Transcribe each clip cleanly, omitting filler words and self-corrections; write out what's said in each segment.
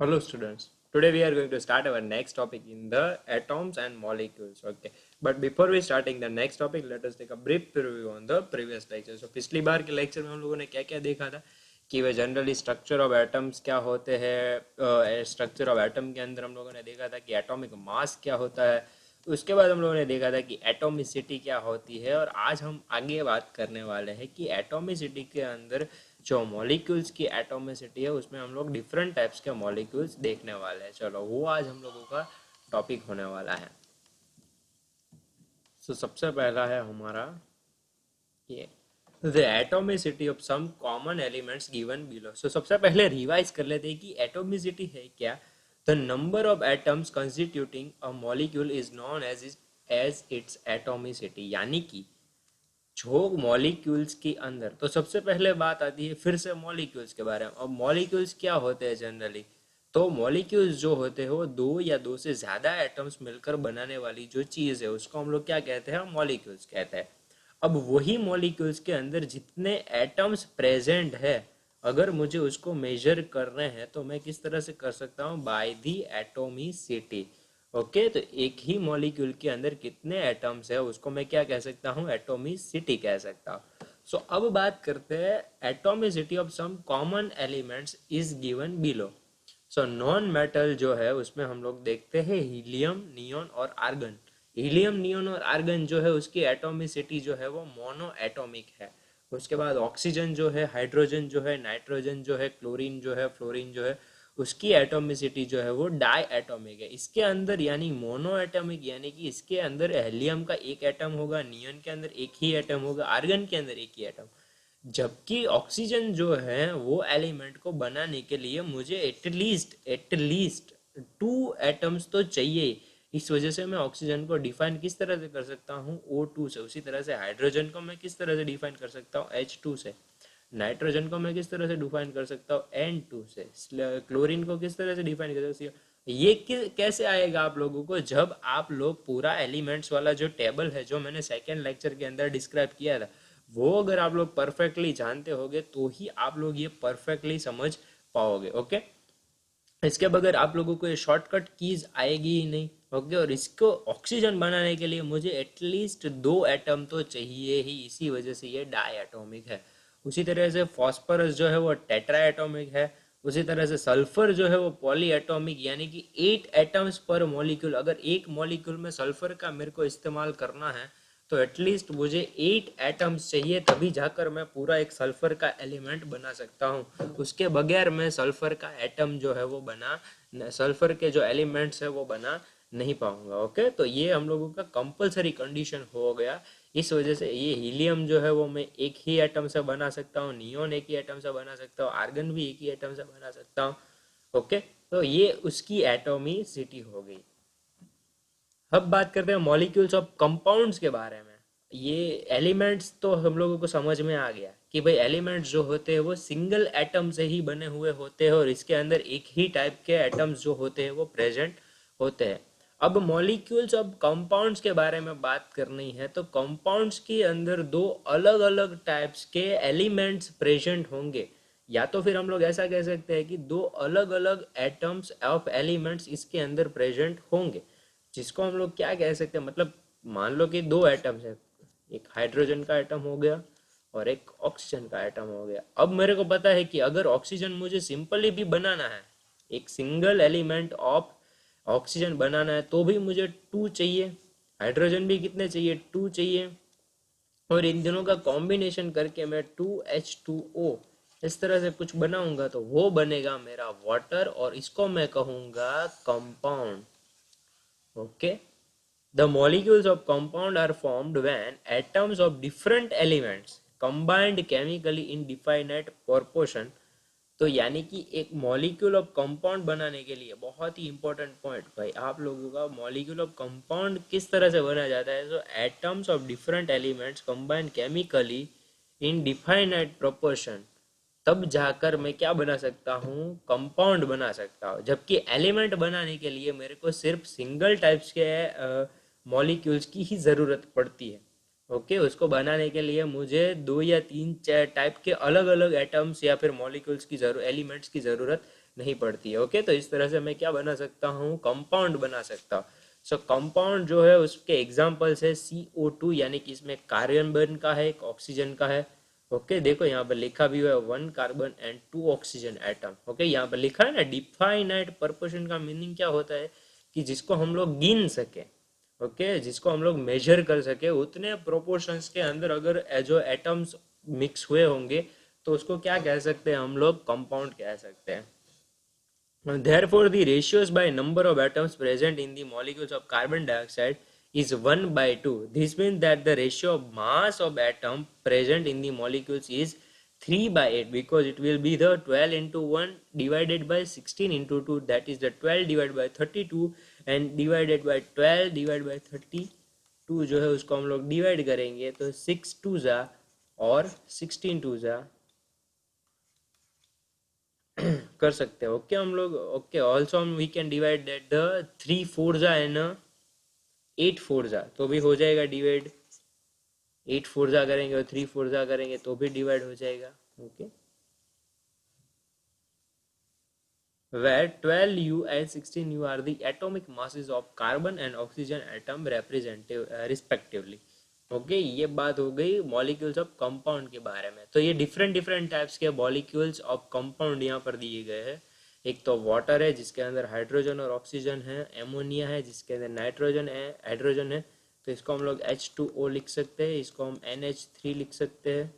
Hello students. Today we are going to start our next topic in the atoms and molecules. Okay. But before we starting the next topic, let us take a brief preview on the previous lecture. So पिछली बार के lecture में हम लोगों ने क्या क्या देखा था कि वे जनरली स्ट्रक्चर ऑफ एटम्स क्या होते हैं, स्ट्रक्चर ऑफ एटम के अंदर हम लोगों ने देखा था कि एटॉमिक मास क्या होता है। उसके बाद हम लोगों ने देखा था कि एटोमिसिटी क्या होती है, और आज हम आगे बात करने वाले हैं कि एटोमिसिटी के अंदर जो मॉलिक्यूल्स की एटोमिसिटी है उसमें हम लोग डिफरेंट टाइप्स के मॉलिक्यूल्स देखने वाले हैं। चलो वो आज हम लोगों का टॉपिक होने वाला है। सबसे पहला है हमारा ये the atomicity of some common elements given below. सबसे पहले रिवाइज कर लेते हैं कि एटोमिसिटी है क्या। The number of atoms constituting a molecule is known as its atomicity, यानी कि जो मॉलिक्यूल्स के अंदर, तो सबसे पहले बात आती है फिर से मॉलिक्यूल्स के बारे में। अब मॉलिक्यूल्स क्या होते हैं जनरली, तो मॉलिक्यूल्स जो होते हैं वो दो या दो से ज्यादा एटम्स मिलकर बनाने वाली जो चीज है उसको हम लोग क्या कहते हैं, मॉलिक्यूल्स कहते हैं। अब वही मॉलिक्यूल्स के अंदर जितने एटम्स प्रेजेंट है, अगर मुझे उसको मेजर करने हैं तो मैं किस तरह से कर सकता हूँ, बाय दी एटोमिसिटी। ओके, तो एक ही मॉलिक्यूल के अंदर कितने एटम्स है उसको मैं क्या कह सकता हूँ, एटोमिसिटी कह सकता हूँ। अब बात करते हैं atomicity of some common elements is given below. Non metal जो है उसमें हम लोग देखते हैं हीलियम, नियोन और आर्गन। हीलियम, नियोन और आर्गन जो है उसकी एटोमिसिटी जो है वो मोनो एटॉमिक है। उसके बाद ऑक्सीजन जो है, हाइड्रोजन जो है, नाइट्रोजन जो है, क्लोरीन जो है, फ्लोरीन जो है, उसकी एटोमिसिटी जो है वो डाई एटॉमिक है। इसके अंदर यानी मोनो एटॉमिक, यानी कि इसके अंदर हेलियम का एक एटम होगा, नियन के अंदर एक ही एटम होगा, आर्गन के अंदर एक ही एटम। जबकि ऑक्सीजन जो है वो एलिमेंट को बनाने के लिए मुझे एटलीस्ट टू एटम्स तो चाहिए। इस वजह से मैं ऑक्सीजन को डिफाइन किस तरह से कर सकता हूँ, O2 से। उसी तरह से हाइड्रोजन को मैं किस तरह से डिफाइन कर सकता हूँ, H2 से। नाइट्रोजन को मैं किस तरह से डिफाइन कर सकता हूँ, N2 से। क्लोरीन को किस तरह से डिफाइन कर सकता हूँ। ये कैसे आएगा आप लोगों को, जब आप लोग पूरा एलिमेंट्स वाला जो टेबल है जो मैंने सेकेंड लेक्चर के अंदर डिस्क्राइब किया था, वो अगर आप लोग परफेक्टली जानते होगे तो ही आप लोग ये परफेक्टली समझ पाओगे। ओके, इसके बगैर आप लोगों को ये शॉर्टकट कीज आएगी ही नहीं। ओके, और इसको ऑक्सीजन बनाने के लिए मुझे एटलीस्ट दो एटम तो चाहिए ही, इसी वजह से ये डाई एटॉमिक है। उसी तरह से फॉस्फोरस जो है वो टेट्रा एटॉमिक है। उसी तरह से सल्फर जो है वो पॉली एटॉमिक, यानी कि 8 एटम्स पर मॉलिक्यूल। अगर एक मॉलिक्यूल में सल्फर का मेरे को इस्तेमाल करना है तो एटलीस्ट मुझे 8 एटम्स चाहिए, तभी जाकर मैं पूरा एक सल्फर का एलिमेंट बना सकता हूँ। उसके बगैर मैं सल्फर का एटम जो है वो बना, सल्फर के जो एलिमेंट्स है वो बना नहीं पाऊंगा। ओके, तो ये हम लोगों का कंपलसरी कंडीशन हो गया। इस वजह से ये हीलियम जो है वो मैं एक ही एटम से बना सकता हूँ, नियोन एक ही एटम से बना सकता हूँ, आर्गन भी एक ही एटम से बना सकता हूँ। ओके, तो ये उसकी एटोमिसिटी हो गई। अब बात करते हैं मॉलिक्यूल्स ऑफ कंपाउंड्स के बारे में। ये एलिमेंट्स तो हम लोगों को समझ में आ गया कि भाई एलिमेंट्स जो होते हैं वो सिंगल एटम से ही बने हुए होते हैं, और इसके अंदर एक ही टाइप के एटम्स जो होते हैं वो प्रेजेंट होते हैं। अब मॉलिक्यूल्स ऑफ कंपाउंड्स के बारे में बात करनी है तो कंपाउंड्स के अंदर दो अलग अलग टाइप्स के एलिमेंट्स प्रेजेंट होंगे, या तो फिर हम लोग ऐसा कह सकते हैं कि दो अलग अलग एटम्स ऑफ एलिमेंट्स इसके अंदर प्रेजेंट होंगे। जिसको हम लोग क्या कह सकते हैं, मतलब मान लो कि दो एटम्स है, एक हाइड्रोजन का एटम हो गया और एक ऑक्सीजन का एटम हो गया। अब मेरे को पता है कि अगर ऑक्सीजन मुझे सिंपली भी बनाना है, एक सिंगल एलिमेंट ऑफ ऑक्सीजन बनाना है, तो भी मुझे टू चाहिए। हाइड्रोजन भी कितने चाहिए, टू चाहिए। और इन दोनों का कॉम्बिनेशन करके मैं 2H2O इस तरह से कुछ बनाऊंगा तो वो बनेगा मेरा वाटर, और इसको मैं कहूंगा compound. Okay, the molecules of compound are formed when atoms of different elements combined chemically in definite proportion। तो यानी कि एक मॉलिक्यूल ऑफ कंपाउंड बनाने के लिए बहुत ही इंपॉर्टेंट पॉइंट भाई आप लोगों का, मॉलिक्यूल ऑफ कंपाउंड किस तरह से बनाया जाता है, तो atoms of different elements combine chemically in definite proportion, तब जाकर मैं क्या बना सकता हूँ, कंपाउंड बना सकता हूँ। जबकि एलिमेंट बनाने के लिए मेरे को सिर्फ सिंगल टाइप्स के मॉलिक्यूल्स की ही ज़रूरत पड़ती है। ओके, उसको बनाने के लिए मुझे दो या तीन टाइप के अलग अलग एटम्स या फिर मॉलिक्यूल्स की जरूरत, एलिमेंट्स की जरूरत नहीं पड़ती है। ओके, तो इस तरह से मैं क्या बना सकता हूँ, कंपाउंड बना सकता हूँ। सो कंपाउंड जो है उसके एग्जांपल्स है CO2, यानी कि इसमें कार्बन का है, एक ऑक्सीजन का है। ओके, देखो यहाँ पर लिखा भी हुआ है 1 carbon and 2 oxygen atom. Okay, यहाँ पर लिखा है ना, डिफाइनाइट प्रपोर्शन का मीनिंग क्या होता है कि जिसको हम लोग गिन सके। ओके, जिसको हम लोग मेजर कर सके, उतने प्रोपोर्शंस के अंदर अगर जो एटम्स मिक्स हुए होंगे तो उसको क्या कह सकते हैं, हम लोग कंपाउंड कह सकते हैं। Therefore, the ratios by number of atoms present in the molecules of carbon dioxide is 1 by 2. This means that the ratio of mass of atom present in the molecules is 3 by 8, because it will be the 12 into 1 divided by 16 into 2, that is the 12 divided by 32, and divided by 12 divided by 32 जो है उसको हम लोग divide करेंगे तो 6 to जा और 16 to जा कर सकते हैं। ओके, हम लोग ओके, ऑल्सो हम we can divide that the 3 four जा एंड 8 फोर जा, तो भी हो जाएगा डिवाइड। 8 फोर जा करेंगे और 3 फोर जा करेंगे तो भी डिवाइड हो जाएगा। Okay, where 12U and 16U are the atomic masses of carbon and oxygen atom representative respectively। Okay, ये बात हो गई मॉलिक्यूल्स ऑफ कंपाउंड के बारे में। तो ये डिफरेंट डिफरेंट टाइप्स के मॉलिक्यूल्स ऑफ कंपाउंड यहाँ पर दिए गए हैं। एक तो वाटर है जिसके अंदर हाइड्रोजन और ऑक्सीजन है, एमोनिया है जिसके अंदर नाइट्रोजन है, हाइड्रोजन है, तो इसको हम लोग H2O लिख सकते हैं, इसको हम NH3 लिख सकते हैं,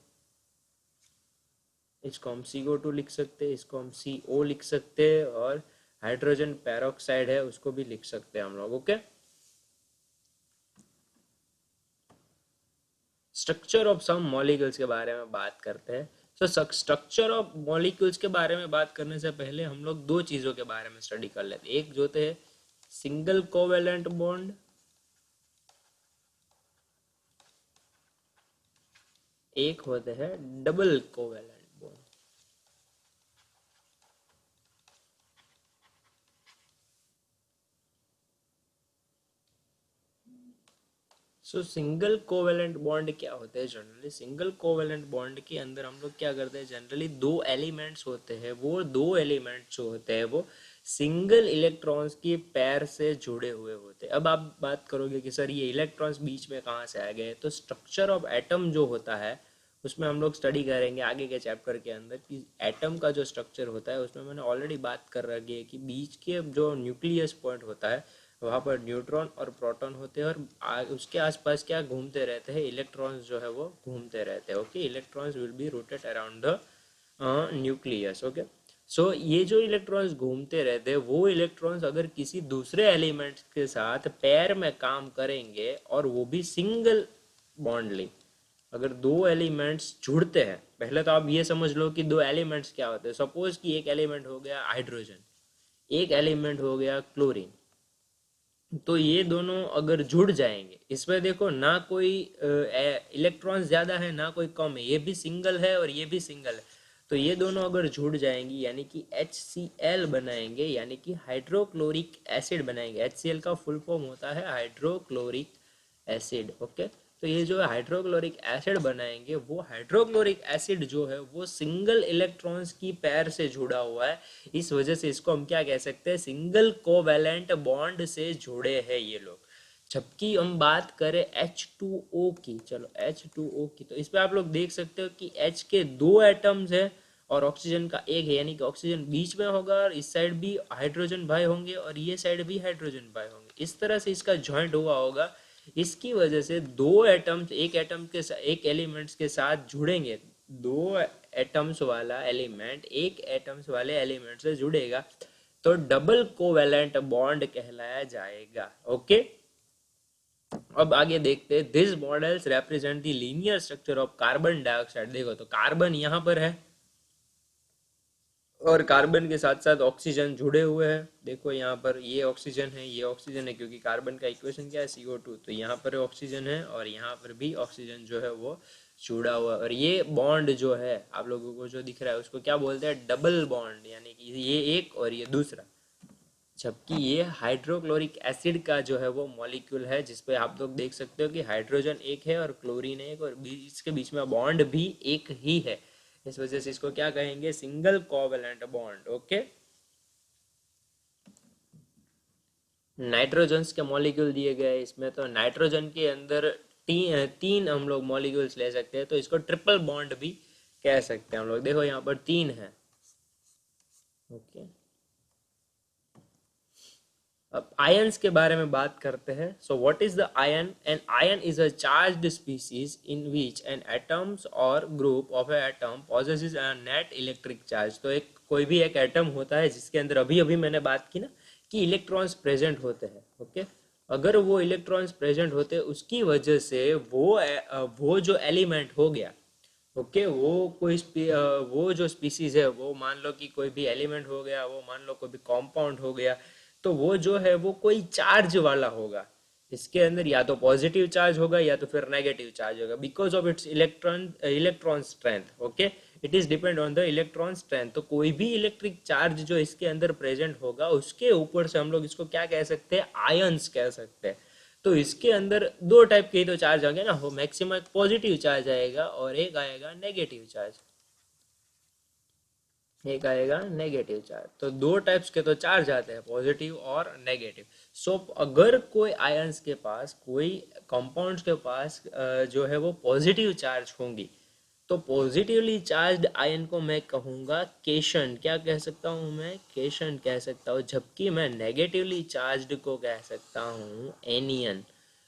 इसको हम CO2 लिख सकते हैं, इसको हम CO लिख सकते हैं, और हाइड्रोजन पेरोक्साइड है उसको भी लिख सकते हैं हम लोग। Okay, structure of some molecules के बारे में बात करते हैं। तो स्ट्रक्चर ऑफ मॉलिक्यूल्स के बारे में बात करने से पहले हम लोग दो चीज़ों के बारे में स्टडी कर लेते हैं। एक जो होते हैं सिंगल कोवेलेंट बॉन्ड, एक होते हैं डबल कोवेलेंट बॉन्ड। सो सिंगल कोवेलेंट बॉन्ड क्या होते हैं जनरली? सिंगल कोवेलेंट बॉन्ड के अंदर हम लोग क्या करते हैं, जनरली दो एलिमेंट्स होते हैं, वो दो एलिमेंट्स जो होते हैं वो सिंगल इलेक्ट्रॉन्स की पेयर से जुड़े हुए होते हैं। अब आप बात करोगे कि सर ये इलेक्ट्रॉन्स बीच में कहाँ से आ गए, तो स्ट्रक्चर ऑफ एटम जो होता है उसमें हम लोग स्टडी करेंगे आगे के चैप्टर के अंदर कि एटम का जो स्ट्रक्चर होता है उसमें मैंने ऑलरेडी बात कर रखी है कि बीच के जो न्यूक्लियस पॉइंट होता है वहाँ पर न्यूट्रॉन और प्रोटॉन होते हैं, और उसके आसपास क्या घूमते रहते हैं, इलेक्ट्रॉन्स जो है वो घूमते रहते हैं। Okay, electrons will be rotate around the nucleus. Okay, so ये जो इलेक्ट्रॉन्स घूमते रहते हैं वो इलेक्ट्रॉन्स अगर किसी दूसरे एलिमेंट के साथ पेयर में काम करेंगे और वो भी सिंगल बॉन्डली, अगर दो एलिमेंट्स जुड़ते हैं, पहले तो आप ये समझ लो कि दो एलिमेंट्स क्या होते हैं। सपोज कि एक एलिमेंट हो गया हाइड्रोजन, एक एलिमेंट हो गया क्लोरीन, तो ये दोनों अगर जुड़ जाएंगे, इसमें देखो ना कोई इलेक्ट्रॉन्स ज्यादा है ना कोई कम है, ये भी सिंगल है और ये भी सिंगल है, तो ये दोनों अगर जुड़ जाएंगी यानी कि HCl बनाएंगे, यानी कि हाइड्रोक्लोरिक एसिड बनाएंगे। HCl का फुल फॉर्म होता है हाइड्रोक्लोरिक एसिड। ओके, तो ये जो हाइड्रोक्लोरिक एसिड बनाएंगे, वो हाइड्रोक्लोरिक एसिड जो है वो सिंगल इलेक्ट्रॉन्स की पेयर से जुड़ा हुआ है, इस वजह से इसको हम क्या कह सकते हैं, सिंगल कोवैलेंट बॉन्ड से जुड़े हैं ये लोग। जबकि हम बात करें H2O की, चलो H2O की, तो इस पे आप लोग देख सकते हो कि H के दो एटम्स है और ऑक्सीजन का एक है, यानी कि ऑक्सीजन बीच में होगा और इस साइड भी हाइड्रोजन भाई होंगे और ये साइड भी हाइड्रोजन भाई होंगे। इस तरह से इसका जॉइंट हुआ होगा, इसकी वजह से दो एटम्स एक एटम के एक एलिमेंट्स के साथ जुड़ेंगे, दो एटम्स वाला एलिमेंट एक एटम्स वाले एलिमेंट से जुड़ेगा तो डबल कोवैलेंट बॉन्ड कहलाया जाएगा। ओके, अब आगे देखते हैं, this models represent the linear structure of carbon dioxide. देखो तो कार्बन यहाँ पर है और कार्बन के साथ साथ ऑक्सीजन जुड़े हुए हैं। देखो यहाँ पर ये ऑक्सीजन है, ये ऑक्सीजन है, क्योंकि कार्बन का इक्वेशन क्या है, CO2, तो यहाँ पर ऑक्सीजन है और यहाँ पर भी ऑक्सीजन जो है वो जुड़ा हुआ है। और ये बॉन्ड जो है आप लोगों को जो दिख रहा है उसको क्या बोलते हैं, डबल बॉन्ड, यानी कि ये एक और ये दूसरा। जबकि ये हाइड्रोक्लोरिक एसिड का जो है वो मॉलिक्यूल है, जिसपे आप लोग देख सकते हो कि हाइड्रोजन एक है और क्लोरीन एक, और इसके बीच में बॉन्ड भी एक ही है। इस वजह से इसको क्या कहेंगे, single covalent bond. Okay, nitrogens के मॉलिक्यूल दिए गए इसमें, तो नाइट्रोजन के अंदर तीन हम लोग मॉलिक्यूल्स ले सकते हैं, तो इसको ट्रिपल बॉन्ड भी कह सकते हैं हम लोग। देखो यहाँ पर तीन है। ओके, अब आयंस के बारे में बात करते हैं। So what is the ion? An ion is a charged species in which an atoms or group of a atom possesses a net electric charge. तो एक कोई भी एक एटम होता है जिसके अंदर अभी अभी मैंने बात की ना कि इलेक्ट्रॉन्स प्रेजेंट होते हैं। ओके, अगर वो इलेक्ट्रॉन्स प्रेजेंट होते हैं उसकी वजह से वो जो एलिमेंट हो गया, ओके वो वो जो स्पीसीज है, वो मान लो कि कोई भी एलिमेंट हो गया, वो मान लो कोई भी कंपाउंड हो गया, तो वो जो है वो कोई चार्ज वाला होगा। इसके अंदर या तो पॉजिटिव चार्ज होगा या तो फिर नेगेटिव चार्ज होगा, because of its electron strength. Okay, it is depend on the electron strength. तो कोई भी इलेक्ट्रिक चार्ज जो इसके अंदर प्रेजेंट होगा, उसके ऊपर से हम लोग इसको क्या कह सकते हैं, आयंस कह सकते हैं। तो इसके अंदर दो टाइप के ही तो चार्ज होंगे ना, हो मैक्सिमम एक पॉजिटिव चार्ज आएगा और एक आएगा नेगेटिव चार्ज। एक आएगा नेगेटिव चार्ज। तो दो टाइप्स के तो चार्ज आते हैं, पॉजिटिव और नेगेटिव। सो अगर कोई आयंस के पास, कोई कंपाउंड्स के पास जो है वो पॉजिटिव चार्ज होंगी, तो पॉजिटिवली चार्ज्ड आयन को मैं कहूँगा केशन। क्या कह सकता हूँ मैं? केशन कह सकता हूँ। जबकि मैं नेगेटिवली चार्ज्ड को कह सकता हूँ एनियन।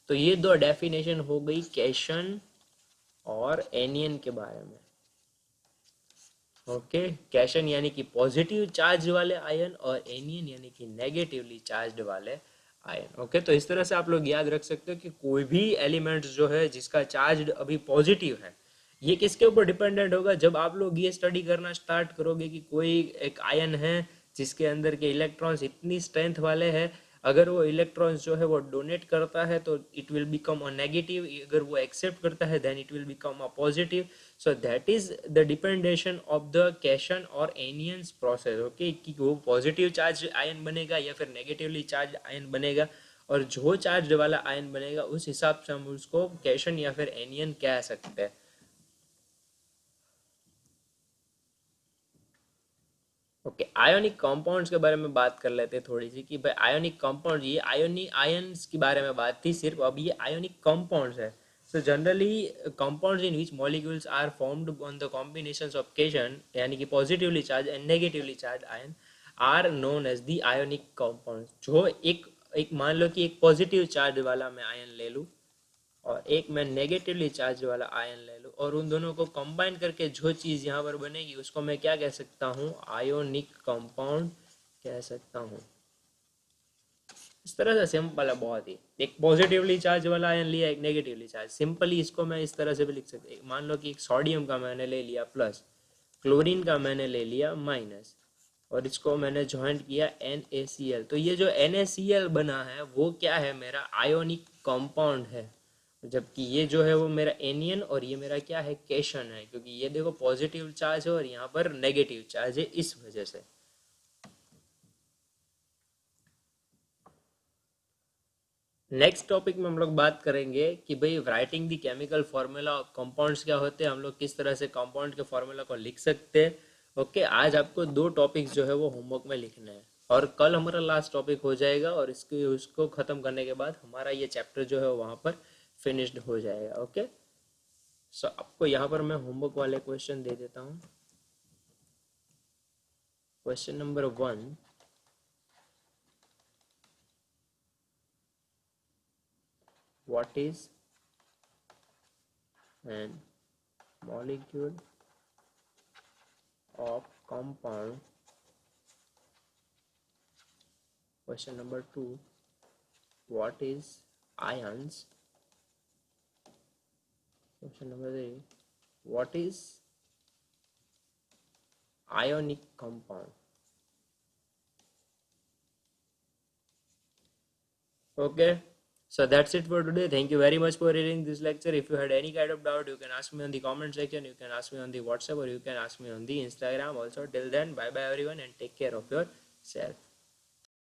तो ये दो डेफिनेशन हो गई केशन और एनियन के बारे में। ओके, कैशन यानी कि पॉजिटिव चार्ज वाले आयन और एनियन यानी कि नेगेटिवली चार्ज वाले आयन। ओके, तो इस तरह से आप लोग याद रख सकते हो कि कोई भी एलिमेंट जो है जिसका चार्ज अभी पॉजिटिव है, ये किसके ऊपर डिपेंडेंट होगा? जब आप लोग ये स्टडी करना स्टार्ट करोगे कि कोई एक आयन है जिसके अंदर के इलेक्ट्रॉन्स इतनी स्ट्रेंथ वाले हैं, अगर वो इलेक्ट्रॉन्स जो है वो डोनेट करता है तो it will become a negative, अगर वो एक्सेप्ट करता है then it will become a positive. So that is the dependence of the cation or anions process. Okay, कि वो पॉजिटिव चार्ज आयन बनेगा या फिर नेगेटिवली चार्ज आयन बनेगा, और जो चार्ज वाला आयन बनेगा उस हिसाब से हम उसको कैशन या फिर एनियन कह सकते हैं। ओके, आयोनिक कंपाउंड्स के बारे में बात कर लेते हैं थोड़ी सी, कि भाई आयोनिक कंपाउंड, ये आयोनिक आयंस के बारे में बात थी सिर्फ, अब ये आयोनिक कंपाउंड्स है। So generally compounds in which molecules are formed on the combinations of cation यानी कि positively charge and negatively charge ion are known as the ionic compounds. जो एक मान लो कि एक पॉजिटिव चार्ज वाला मैं आयन ले लूँ और एक मैं नेगेटिवली चार्ज वाला आयन ले लूँ, और उन दोनों को कंबाइन करके जो चीज़ यहाँ पर बनेगी उसको मैं क्या कह सकता हूँ? आयोनिक कंपाउंड कह सकता हूँ। इस तरह से सिंपल है बहुत ही। एक पॉजिटिवली चार्ज वाला आयन लिया, एक नेगेटिवली चार्ज, सिंपली इसको मैं इस तरह से भी लिख सकता हूँ। मान लो कि एक सोडियम का मैंने ले लिया प्लस, क्लोरीन का मैंने ले लिया माइनस, और इसको मैंने ज्वाइंट किया NaCl। तो ये जो NaCl बना है वो क्या है? मेरा आयोनिक कंपाउंड है। जबकि ये जो है वो मेरा एनियन और ये मेरा क्या है? कैशन है, क्योंकि ये देखो पॉजिटिव चार्ज है और यहाँ पर नेगेटिव चार्ज है, इस वजह से। नेक्स्ट टॉपिक में हम लोग बात करेंगे कि भाई writing the chemical formula of compounds क्या होते हैं, हम लोग किस तरह से कंपाउंड के फार्मूला को लिख सकते हैं। ओके, आज आपको दो टॉपिक्स जो है वो होमवर्क में लिखना है, और कल हमारा लास्ट टॉपिक हो जाएगा, और इसके उसको ख़त्म करने के बाद हमारा ये चैप्टर जो है वहाँ पर फिनिश्ड हो जाएगा। ओके, सो आपको यहाँ पर मैं होमवर्क वाले क्वेश्चन दे देता हूँ। Question number 1, what is an molecule of compound? Question number 2, what is ions? Question number 3, what is ionic compound? Okay, so that's it for today. Thank you very much for reading this lecture. If you had any kind of doubt, you can ask me on the comment section, you can ask me on the WhatsApp, or you can ask me on the Instagram also. Till then, bye bye everyone, and take care of yourself.